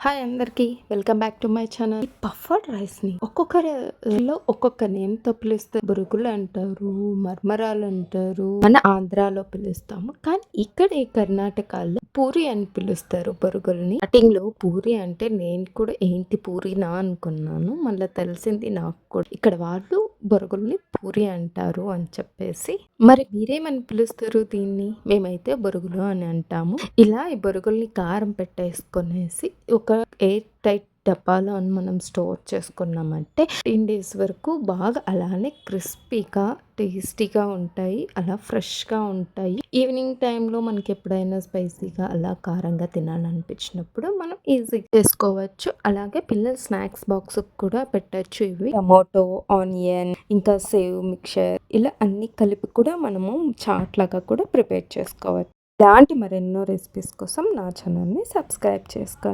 Hi అందరికి welcome back to my channel. Puffed rice ని ఒక్కొక్కరిలో ఒక్కొక్క నేమ్ తో పిలుస్తారు. బురుగులు అంటారు, మర్మరాలు అంటారు, మన ఆంధ్రాలో పిలుస్తాము. కానీ ఇక్కడ ఈ కర్ణాటకలో పూరి అని పిలుస్తారు బొరుగుల్ని. స్టార్టింగ్ లో పూరి అంటే నేను కూడా ఏంటి పూరినా అనుకున్నాను. మళ్ళీ తెలిసింది నాకు కూడా ఇక్కడ వాళ్ళు బొరుగుల్ని పూరి అంటారు అని చెప్పేసి. మరి మీరేమని పిలుస్తారు దీన్ని? మేమైతే బొరుగులు అని అంటాము. ఇలా ఈ బొరుగుల్ని కారం పెట్టేసుకొనేసి ఒక ఎయిర్ టైట్ డబ్బాలో మనం స్టోర్ చేసుకున్నామంటే 10 days వరకు బాగా అలానే క్రిస్పీగా టేస్టీగా ఉంటాయి. అలా ఫ్రెష్గా ఉంటాయి. ఈవినింగ్ టైంలో మనకి ఎప్పుడైనా స్పైసీగా అలా కారంగా తినాలనిపించినప్పుడు మనం ఈజీగా చేసుకోవచ్చు. అలాగే పిల్లల స్నాక్స్ బాక్స్ కూడా పెట్టచ్చు. ఇవి టమాటో, ఆనియన్, ఇంకా సేవ్ మిక్చర్ ఇలా అన్ని కలిపి కూడా మనము చాట్ లాగా కూడా ప్రిపేర్ చేసుకోవచ్చు. ఇలాంటి మరెన్నో రెసిపీస్ కోసం నా ఛానల్ని సబ్స్క్రైబ్ చేసుకోండి.